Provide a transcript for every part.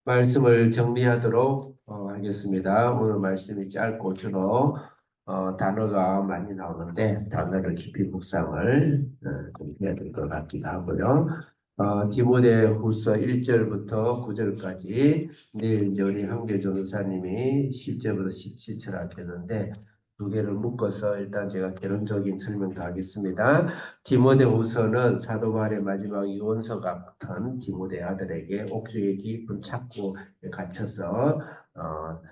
말씀을 정리하도록 하겠습니다. 오늘 말씀이 짧고 주로 단어가 많이 나오는데 단어를 깊이 묵상을 좀 해야 될 것 같기도 하고요. 디모데후서 1절부터 9절까지 내일 이제 우리 한교 전사님이 10절부터 17절 하겠는데 두 개를 묶어서 일단 제가 개론적인 설명도 하겠습니다. 디모데후서는 사도 바울의 마지막 유언서 같은 디모데 아들에게 옥중의 깊은 착고에 갇혀서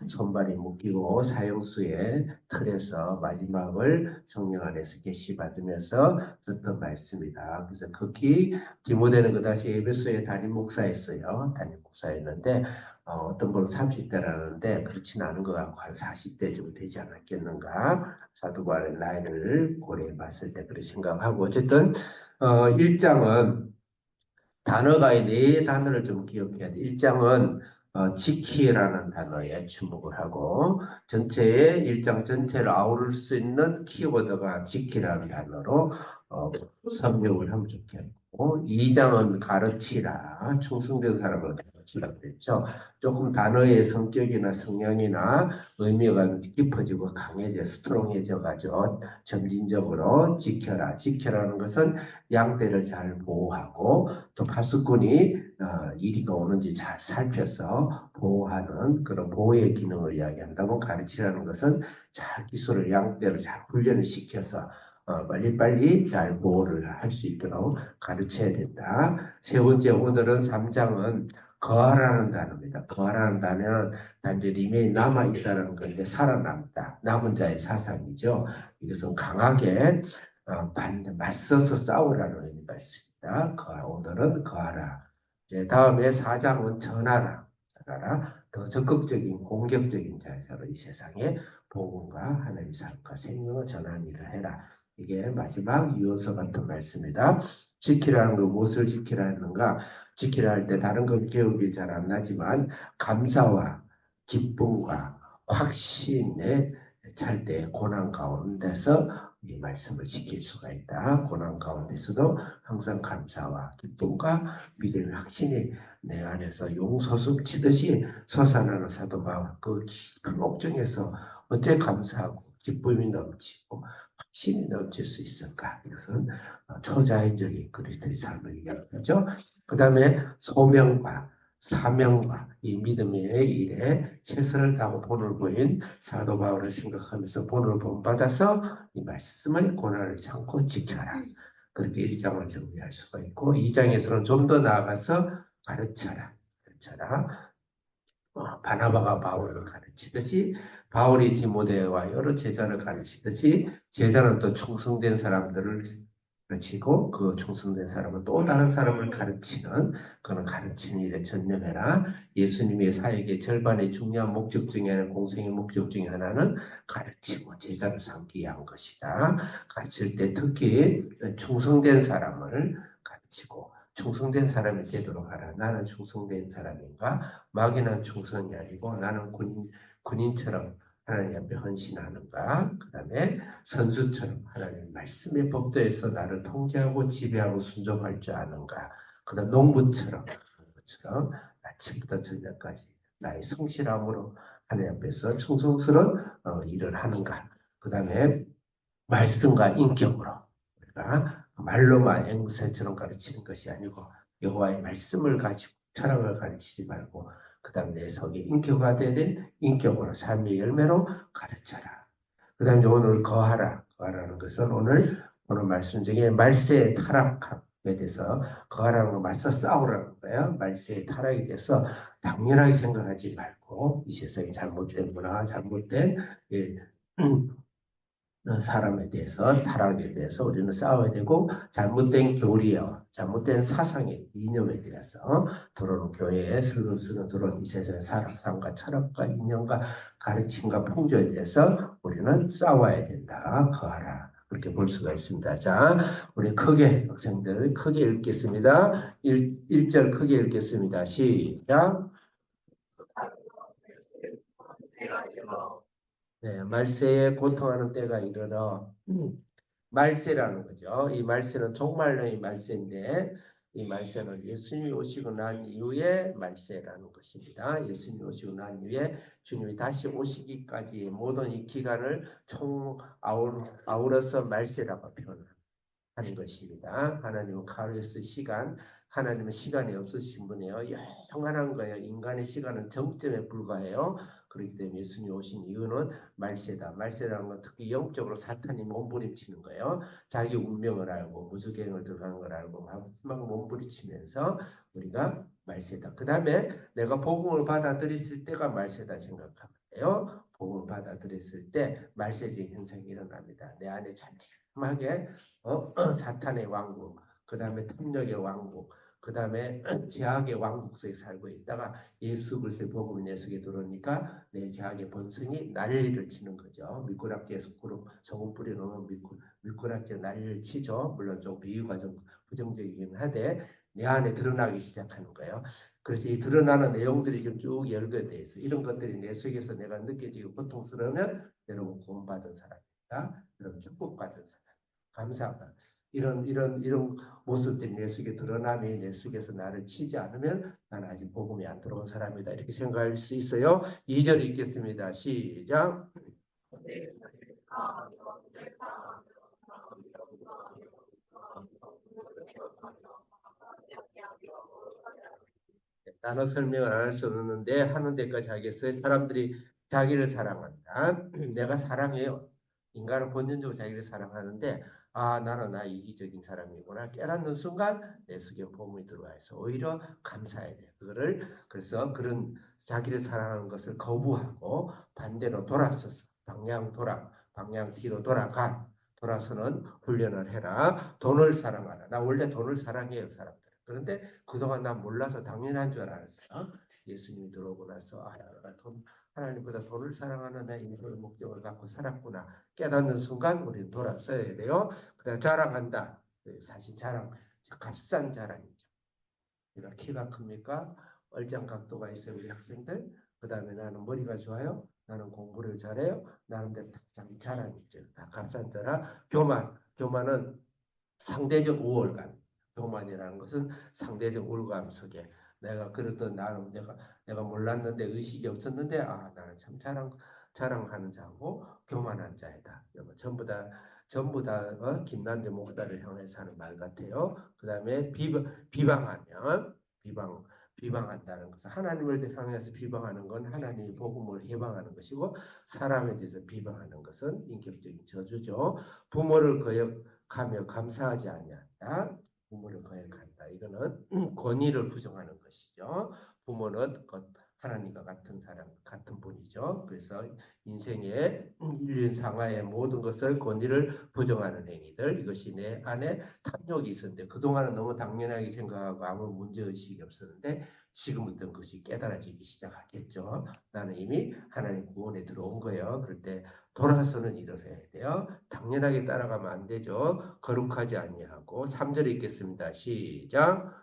손발이 묶이고 사형수의 틀에서 마지막을 성령 안에서 계시받으면서 듣던 말씀이다. 그래서 극히 디모데는 그 당시 에베소의 담임 목사였어요. 담임 목사였는데 어떤 분은 30대라는데 그렇지는 않은 것 같고 한 40대쯤 되지 않았겠는가. 사도 바울의 나이를 고려해 봤을 때 그렇게 생각하고 어쨌든 1장은 단어가 네 단어를 좀 기억해야 돼. 1장은 지키라는 단어에 주목을 하고 전체의 1장 전체를 아우를 수 있는 키워드가 지키라는 단어로 설명을 하면 좋겠고 2장은 가르치라, 충성된 사람을 가르치라 그랬죠. 조금 단어의 성격이나 성향이나 의미가 깊어지고 강해져 스트롱해져 가지고 점진적으로 지켜라. 지켜라는 것은 양떼를 잘 보호하고 또 파수꾼이 이리가 오는지 잘 살펴서 보호하는 그런 보호의 기능을 이야기한다고 가르치라는 것은 잘 기술을 양떼를 잘 훈련을 시켜서 빨리빨리 잘 보호를 할 수 있도록 가르쳐야 된다. 세 번째 오늘은 3장은 거하라는 단어입니다. 거하라는 단어는 단지 리메인 남아있다는 건데 살아남다. 남은 자의 사상이죠. 이것은 강하게 맞서서 싸우라는 의미가 있습니다. 오늘은 거하라. 이제 다음에 4장은 전하라. 전하라. 더 적극적인 공격적인 자세로 이 세상에 복음과 하나님의 삶과 생명을 전하는 일을 해라. 이게 마지막 유언서 같은 말씀입니다. 지키라는 거 무엇을 지키라 하는가? 지키라 할 때 다른 건 기억이 잘 안 나지만 감사와 기쁨과 확신에 찰 때 고난 가운데서 이 말씀을 지킬 수가 있다. 고난 가운데서도 항상 감사와 기쁨과 믿음의 확신이 내 안에서 용솟음 치듯이 솟아나는 사도 바울 그 깊은 옥중에서 어째 감사하고 기쁨이 넘치고 확신이 넘칠 수 있을까? 이것은 초자연적인 그리스도의 삶을 이야기하죠. 그 다음에 소명과 사명과 이 믿음의 일에 최선을 다하고 본을 보인 사도 바울을 생각하면서 본을 본받아서 이 말씀의 고난을 참고 지켜라. 그렇게 1장을 정리할 수가 있고 2장에서는 좀 더 나아가서 가르쳐라. 가르쳐라. 바나바가 바울을 가르치듯이 바울이 디모데와 여러 제자를 가르치듯이 제자는 또 충성된 사람들을 가르치고 그 충성된 사람은 또 다른 사람을 가르치는 그런 가르치는 일에 전념해라. 예수님의 사역의 절반의 중요한 목적 중에 하나는 공생의 목적 중에 하나는 가르치고 제자를 삼기 위한 것이다. 가르칠 때 특히 충성된 사람을 가르치고 충성된 사람이 되도록 하라. 나는 충성된 사람인가? 막연한 충성이 아니고 나는 군인처럼 하나님 앞에 헌신하는가? 그 다음에 선수처럼 하나님 말씀의 법도에서 나를 통제하고 지배하고 순종할 줄 아는가? 그 다음 농부처럼 아침부터 저녁까지 나의 성실함으로 하나님 앞에서 충성스러운 일을 하는가? 그 다음에 말씀과 인격으로 우리가 말로만 앵무새처럼 가르치는 것이 아니고 여호와의 말씀을 가지고 철학을 가르치지 말고 그 다음 내 속에 인격화되는 인격으로 삶의 열매로 가르쳐라. 그 다음에 오늘 거하라. 거하라는 것은 오늘 말씀 중에 말세의 타락함에 대해서 거하라는 거 맞서 싸우라는 거예요. 말세의 타락에 대해서 당연하게 생각하지 말고 이 세상이 잘못된 문화, 잘못된 사람에 대해서 타락에 대해서 우리는 싸워야 되고 잘못된 교리와 잘못된 사상의 이념에 대해서 들어오는 교회에 슬슬 들어오는 이 세상의 사상과 철학과 이념과 가르침과 풍조에 대해서 우리는 싸워야 된다. 거하라. 그렇게 볼 수가 있습니다. 자, 우리 크게 학생들 크게 읽겠습니다. 1절 크게 읽겠습니다. 시작. 네, 말세에 고통하는 때가 이르러 말세라는 거죠. 이 말세는 종말론의 말세인데 이 말세는 예수님이 오시고 난 이후에 말세라는 것입니다. 예수님이 오시고 난 이후에 주님이 다시 오시기까지의 모든 이 기간을 총 아우러서 말세라고 표현하는 것입니다. 하나님은 카르스 시간, 하나님은 시간이 없으신 분이에요. 영원한 거예요. 인간의 시간은 정점에 불과해요. 그렇기 때문에 예수님이 오신 이유는 말세다. 말세라는 건 특히 영적으로 사탄이 몸부림치는 거예요. 자기 운명을 알고 무주갱을 들어가는 걸 알고 막 몸부림치면서 우리가 말세다. 그 다음에 내가 복음을 받아들였을 때가 말세다 생각하면 돼요. 복음을 받아들였을 때 말세적 현상이 일어납니다. 내 안에 잠잠하게 사탄의 왕국, 그 다음에 탐욕의 왕국, 그 다음에 제약의 왕국 속에 살고 있다가 예수 그리스도의 복음이 내 속에 들어오니까 내 제약의 본성이 난리를 치는 거죠. 미꾸라지에서 소금 뿌려놓으면 미꾸라지가 난리를 치죠. 물론 좀 비유가 좀 부정적이긴 하되 내 안에 드러나기 시작하는 거예요. 그래서 이 드러나는 내용들이 지금 쭉 열거되어 있어요. 이런 것들이 내 속에서 내가 느껴지고 고통스러우면 여러분 구원받은 사람입니다. 여러분 축복받은 사람. 감사합니다. 이런 모습들이 내 속에 드러남이 내 속에서 나를 치지 않으면 나는 아직 복음이 안 들어온 사람이다. 이렇게 생각할 수 있어요. 2절 읽겠습니다. 시작. 단어 설명을 안 할 수 없는데 하는 데까지 하겠어요. 사람들이 자기를 사랑한다. 내가 사랑해요. 인간은 본능적으로 자기를 사랑하는데 나는 나 이기적인 사람이구나 깨닫는 순간 내 속에 복음이 들어와 있어. 오히려 감사해야 돼. 그래서 그런 자기를 사랑하는 것을 거부하고 반대로 돌아서서 방향 뒤로 돌아서는 훈련을 해라. 돈을 사랑하라. 나 원래 돈을 사랑해요, 사람들. 그런데 그동안 난 몰라서 당연한 줄 알았어. 예수님이 들어오고 나서 하나님보다 돈을 사랑하는 내 인생의 목적을 갖고 살았구나. 깨닫는 순간 우리는 돌아서야 돼요. 그다음 자랑한다. 사실 값싼 자랑이죠. 내가 키가 큽니까? 얼짱 각도가 있어요, 우리 학생들. 그 다음에 나는 머리가 좋아요. 나는 공부를 잘해요. 나름대로 자랑이죠. 다 값싼 자랑. 교만은 상대적 우월감. 교만이라는 것은 상대적 우월감 속에 내가 그랬던 나는 내가 몰랐는데 의식이 없었는데 나는 참 자랑하는 자고 교만한 자이다. 전부 다 김난대 목사를 향해서 하는 말 같아요. 그 다음에 비방하면 비방한다는 것은 하나님을 향해서 비방하는 건 하나님의 복음을 해방하는 것이고 사람에 대해서 비방하는 것은 인격적인 저주죠. 부모를 거역하며 감사하지 아니한다. 부모를 거역한다. 이거는 권위를 부정하는 것이죠. 부모는 하나님과 같은 사람, 같은 분이죠. 그래서 인생의 인륜 상하의 모든 것을 권위를 부정하는 행위들, 이것이 내 안에 탐욕이 있었는데 그동안은 너무 당연하게 생각하고 아무 문제의식이 없었는데 지금부터는 그것이 깨달아지기 시작하겠죠. 나는 이미 하나님 구원에 들어온 거예요. 그럴 때 돌아서는 일을 해야 돼요. 당연하게 따라가면 안 되죠. 거룩하지 아니하고 3절 읽겠습니다. 시작.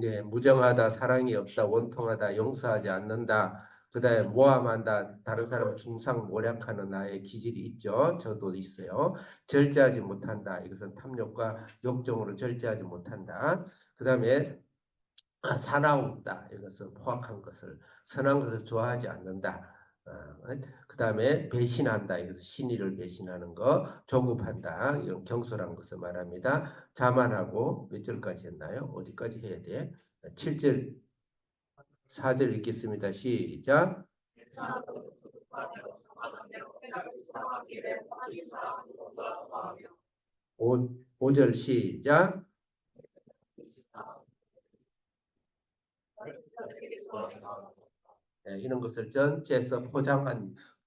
네, 무정하다, 사랑이 없다, 원통하다, 용서하지 않는다, 그 다음에 모함한다, 다른 사람을 중상모략하는 나의 기질이 있죠. 저도 있어요. 절제하지 못한다. 이것은 탐욕과 욕정으로 절제하지 못한다. 그 다음에 사나움다. 이것은 포악한 것을, 선한 것을 좋아하지 않는다. 그 다음에 배신한다. 이것은 신의를 배신하는 거, 조급한다. 이런 경솔한 것을 말합니다. 자만하고 몇 절까지 했나요? 어디까지 해야 돼? 7절, 4절 읽겠습니다. 시작. 5절 시작. 이런 것을 전체에서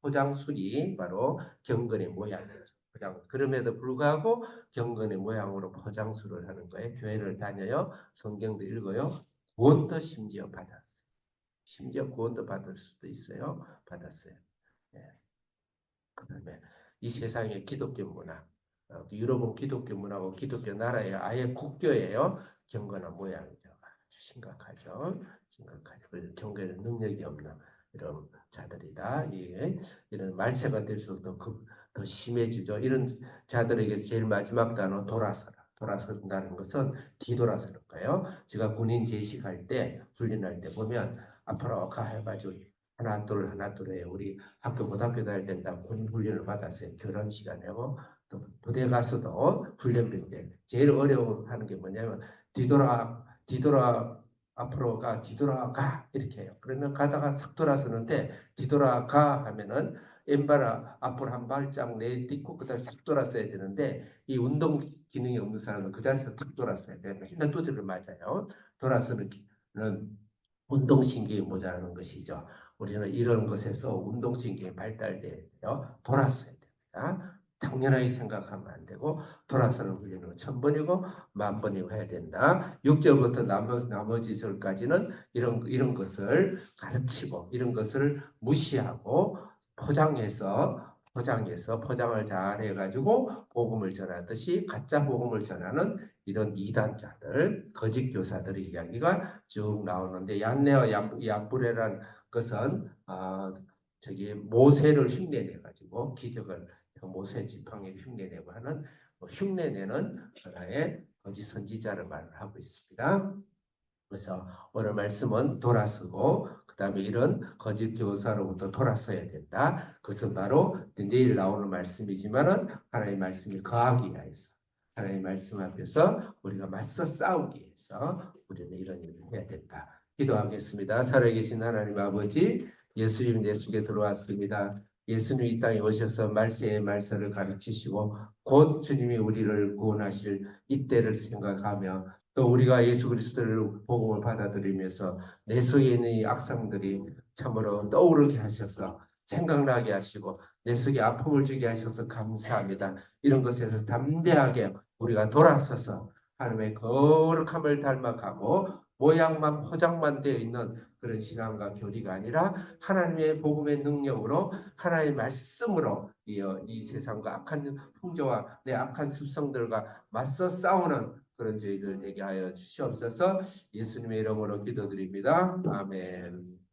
포장술이 바로 경건의 모양이죠. 그럼에도 불구하고 경건의 모양으로 포장술을 하는 거예요. 교회를 다녀요. 성경도 읽어요. 구원도 심지어 받았어요. 심지어 구원도 받을 수도 있어요. 받았어요. 네. 그다음에 이 세상의 기독교 문화, 유럽은 기독교 문화고 기독교 나라의 아예 국교예요. 경건한 모양이죠. 아주 심각하죠. 그래서 경건의 능력이 없는 이런 자들이다. 이런 말세가 될수록 더 심해지죠. 이런 자들에게 제일 마지막 단어 돌아서라. 돌아선다는 것은 뒤돌아서는 거예요. 제가 군인 제식할 때, 훈련할 때 보면 앞으로 가 해가지고 하나 둘 해. 우리 학교 고등학교 다닐 때다 군 훈련을 받았어요. 결혼 시간에고 또 부대 가서도 훈련병 때 제일 어려워하는 게 뭐냐면 뒤돌아 앞으로 가 뒤돌아가 이렇게 해요. 그러면 가다가 싹 돌아서는데 뒤돌아가 하면은 왼발 앞으로 한 발짝 내딛고 그다음에 싹 돌았어야 되는데 이 운동 기능이 없는 사람은 그 자리에서 탁 돌았어야 돼요. 맨날 두드려 맞아요. 돌아서는 운동신경이 모자라는 것이죠. 우리는 이런 것에서 운동신경이 발달돼요. 돌았어야 됩니다. 당연하게 생각하면 안 되고 돌아서는 훈련은 1000번이고 10,000번이고 해야 된다. 6절부터 나머지 절까지는 이런 것을 가르치고 이런 것을 무시하고 포장을 잘 해가지고 복음을 전하듯이 가짜 복음을 전하는 이런 이단자들, 거짓 교사들의 이야기가 쭉 나오는데 얀네와 얀브레란 것은 모세를 흉내내 가지고 기적을 모세 지팡이를 흉내내고 하는 흉내내는 하나의 거짓 선지자를 말하고 있습니다. 그래서 오늘 말씀은 돌아서고 그 다음에 이런 거짓 교사로부터 돌아서야 된다. 그것은 바로 내일 나오는 말씀이지만은 하나님의 말씀이 거하기 위해서 하나님의 말씀 앞에서 우리가 맞서 싸우기 위해서 우리는 이런 일을 해야 된다. 기도하겠습니다. 살아계신 하나님 아버지, 예수님 내 속에 들어왔습니다. 예수님 이 땅에 오셔서 말세의 말세를 가르치시고 곧 주님이 우리를 구원하실 이때를 생각하며 또 우리가 예수 그리스도를 복음을 받아들이면서 내 속에 있는 이 악상들이 참으로 떠오르게 하셔서 생각나게 하시고 내 속에 아픔을 주게 하셔서 감사합니다. 이런 것에서 담대하게 우리가 돌아서서 하나님의 거룩함을 닮아가고 모양만 포장만 되어 있는 그런 신앙과 교리가 아니라 하나님의 복음의 능력으로 하나님의 말씀으로 이 세상과 악한 풍조와 내 악한 습성들과 맞서 싸우는 그런 저희들 되게 하여 주시옵소서. 예수님의 이름으로 기도드립니다. 아멘.